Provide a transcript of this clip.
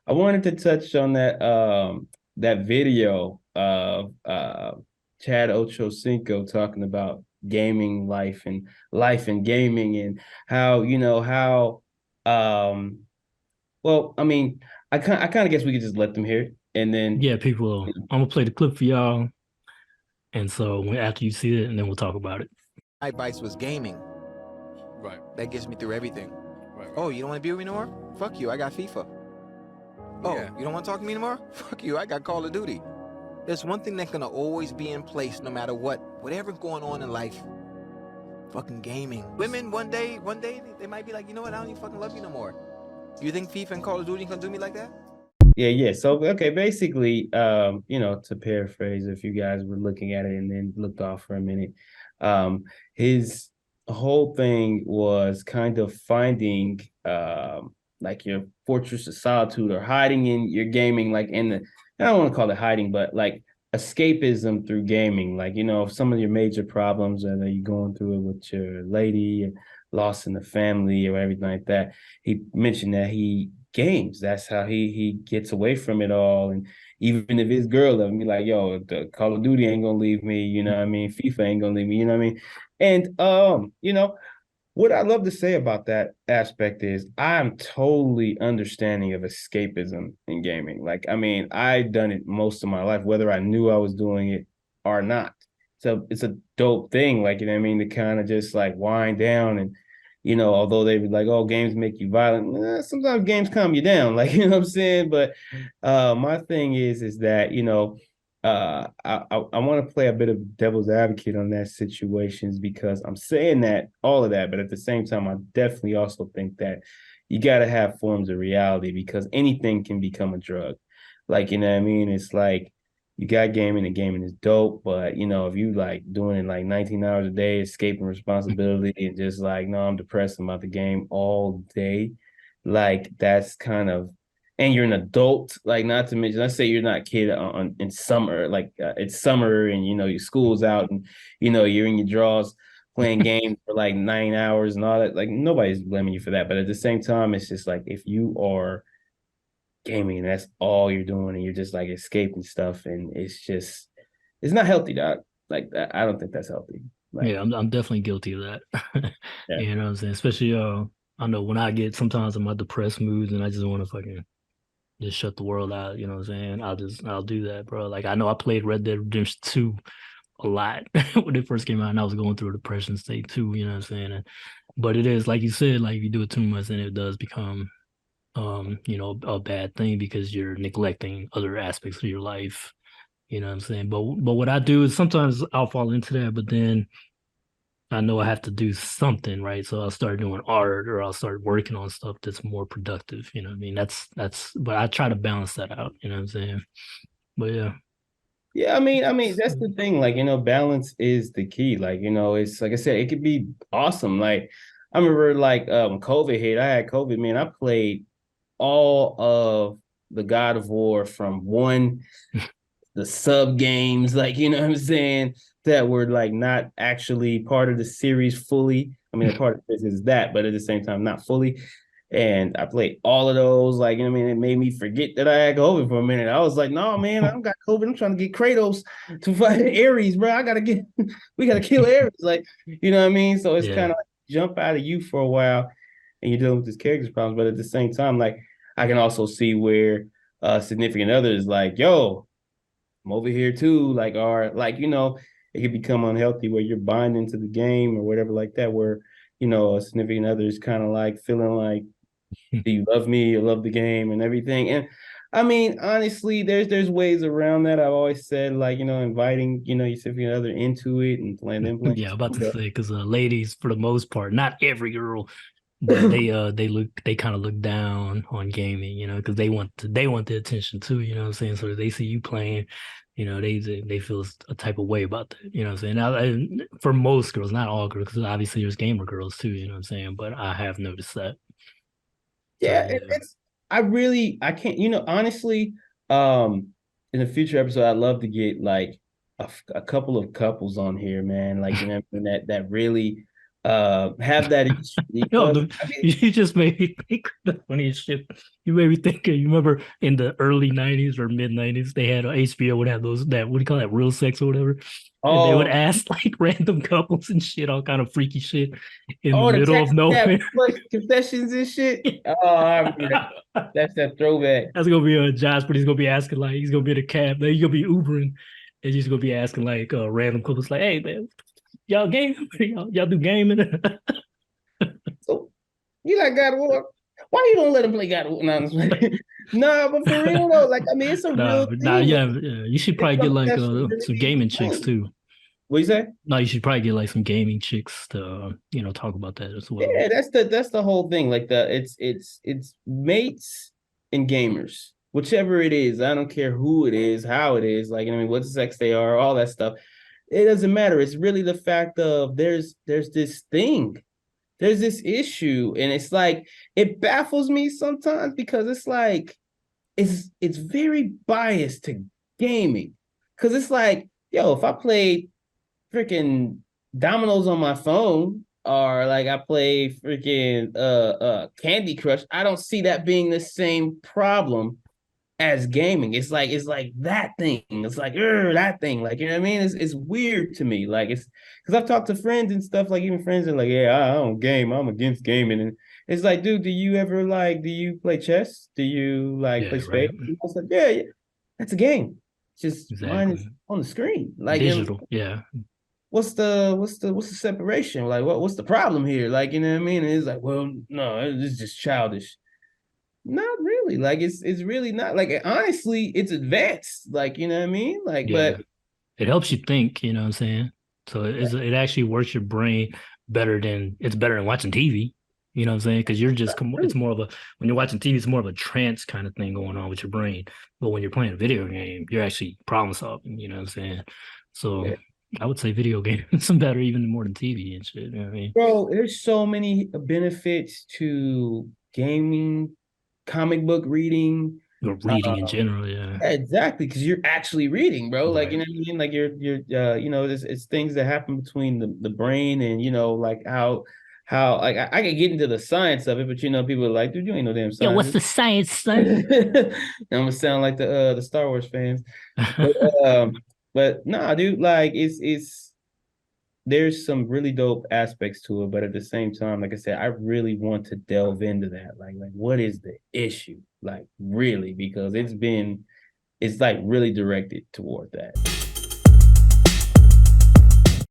I wanted to touch on that video of Chad Ochocinco talking about gaming life and gaming and how um well, I mean, I kind of guess we could just let them hear it and then Yeah, people. I'm gonna play the clip for y'all, and so after you see it, and then we'll talk about it. My advice was gaming. Right. That gets me through everything. Right. Oh, you don't want to be with me no more? Fuck you, I got FIFA. Oh, Yeah. you don't want to talk to me anymore? Fuck you, I got Call of Duty. There's one thing that's gonna always be in place no matter what. Whatever's going on in life. Fucking gaming. Women, one day, they might be like, you know what, I don't even fucking love you no more. You think FIFA and Call of Duty gonna do me like that? yeah. So okay, basically, to paraphrase, if you guys were looking at it and then looked off for a minute, his whole thing was kind of finding like your fortress of solitude or hiding in your gaming, like in the I don't want to call it hiding, but like escapism through gaming. Like, if some of your major problems, whether you're going through it with your lady, loss in the family or everything like that, he mentioned that he games. That's how he gets away from it all. And even if his girl left me, like, yo, the Call of Duty ain't gonna leave me, you know what I mean? FIFA ain't gonna leave me, you know what I mean? And what I love to say about that aspect is I'm totally understanding of escapism in gaming. Like, I mean, I've done it most of my life, whether I knew I was doing it or not. So it's a dope thing, like, you know what I mean, to kind of just like wind down and, although they be like, oh, games make you violent, sometimes games calm you down, like, you know what I'm saying? But my thing is that, I want to play a bit of devil's advocate on that situations because I'm saying that all of that, but at the same time, I definitely also think that you got to have forms of reality because anything can become a drug. Like, you know what I mean? It's like you got gaming and gaming is dope, but if you like doing it like 19 hours a day, escaping responsibility and just like, no, I'm depressed about the game all day, like that's kind of and you're an adult, like not to mention, let's say you're not a kid in summer, like it's summer and your school's out and you're in your drawers playing games for like 9 hours and all that. Like nobody's blaming you for that, but at the same time, it's just like if you are gaming and that's all you're doing and you're just like escaping stuff and it's not healthy, dog. Like that, I don't think that's healthy. Like Yeah, I'm definitely guilty of that. yeah, You know what I'm saying? Especially I know when I get sometimes in my depressed moods and I just want to fucking just shut the world out. You know what I'm saying? I'll do that, bro. Like I know I played Red Dead Redemption 2 a lot when it first came out, and I was going through a depression state too. You know what I'm saying? But it is like you said, like if you do it too much, then it does become a bad thing because you're neglecting other aspects of your life. You know what I'm saying? But what I do is sometimes I'll fall into that, but then I know I have to do something, right? So I'll start doing art or I'll start working on stuff that's more productive. You know what I mean? But I try to balance that out, you know what I'm saying? But yeah. yeah. I mean, that's the thing. Like, balance is the key. Like, it's like I said, it could be awesome. Like, I remember like COVID hit. I had COVID, man. I played all of the God of War from one, the sub games, like, you know what I'm saying, that were like not actually part of the series fully. I mean, a part of this is that, but at the same time, not fully. And I played all of those. Like, I mean, it made me forget that I had COVID for a minute. I was like, no, man, I don't got COVID. I'm trying to get Kratos to fight Ares, bro. We gotta kill Ares. Like, you know what I mean? So it's Yeah. kind of like jump out of you for a while and you're dealing with this character's problems. But at the same time, like, I can also see where significant others like, yo, I'm over here too, like, or like, it could become unhealthy where you're binding to the game or whatever like that, where, a significant other is kind of like feeling like, do you love me? You love the game and everything. And I mean, honestly, there's ways around that. I've always said, like, inviting, your significant other into it and playing. Yeah, I'm about to say because ladies, for the most part, not every girl, but they kind of look down on gaming, because they want the attention too, you know what I'm saying? So they see you playing, they feel a type of way about that, you know what I'm saying? For most girls, not all girls, because obviously there's gamer girls too, you know what I'm saying? But I have noticed that. So Yeah, yeah. I can't, honestly, um, in a future episode, I'd love to get like a couple of couples on here, man. Like, that really have that issue Yo, because I mean, you just made me think of the funniest shit. You made me think of, you remember in the early 90s or mid 90s, they had HBO would have those, that, what do you call that, real sex or whatever? And they would oh, ask like random couples and shit, all kind of freaky shit in the oh, the middle of text that nowhere. confessions and shit. Oh, I remember that. That's that throwback. That's gonna be a Josh, but he's gonna be asking like he's gonna be in a cab, like, he's gonna be Ubering, and he's gonna be asking like random couples like, "Hey man, y'all game? y'all do gaming?" So you like God of War? Why you don't let him play God of War? No, I'm just playing. Nah, but for real though, like I mean, it's a real Nah, thing. yeah, yeah. You should It's probably get something like that should really some be gaming chicks done. too. What you say? No, you should probably get like some gaming chicks to talk about that as well. Yeah, that's the whole thing. Like it's mates and gamers, whichever it is. I don't care who it is, how it is. Like I mean, what sex they are, all that stuff. It doesn't matter. It's really the fact of there's this thing, there's this issue, and it's like it baffles me sometimes because it's like it's very biased to gaming because it's like yo, if I played freaking dominoes on my phone or like I play freaking Candy Crush, I don't see that being the same problem as gaming. It's like that thing. It's like that thing. Like you know what I mean? It's weird to me. Like it's because I've talked to friends and stuff. Like even friends are like, yeah, I don't game. I'm against gaming. And it's like, dude, do you ever like? Do you play chess? Do you like play Yeah, right. spades? I was like, yeah, that's a game. It's just mine is Exactly. on the screen. Like Digital. Yeah. what's the separation? Like what's the problem here? Like, you know what I mean? And it's like, well, no, it's just childish. Not really. Like it's really not like honestly, it's advanced. Like, you know what I mean? Like, Yeah. but It helps you think, you know what I'm saying? So it actually works your brain better than watching TV. You know what I'm saying? Because it's more of a, when you're watching TV, it's more of a trance kind of thing going on with your brain. But when you're playing a video game, you're actually problem solving, you know what I'm saying? So yeah. I would say video games are better even more than TV and shit. You know what I mean? Bro, there's so many benefits to gaming, comic book reading. Or Uh, reading in general, yeah. yeah, exactly, because you're actually reading, bro. Like, you Right. know what I mean? Like you're it's things that happen between the brain and like how like I can get into the science of it, but people are like, dude, you ain't no damn Yo, what's scientist. the science, son? I'm gonna sound like the Star Wars fans. But nah, dude, like it's there's some really dope aspects to it, but at the same time, like I said, I really want to delve into that. Like what is the issue? Like really, because it's like really directed toward that.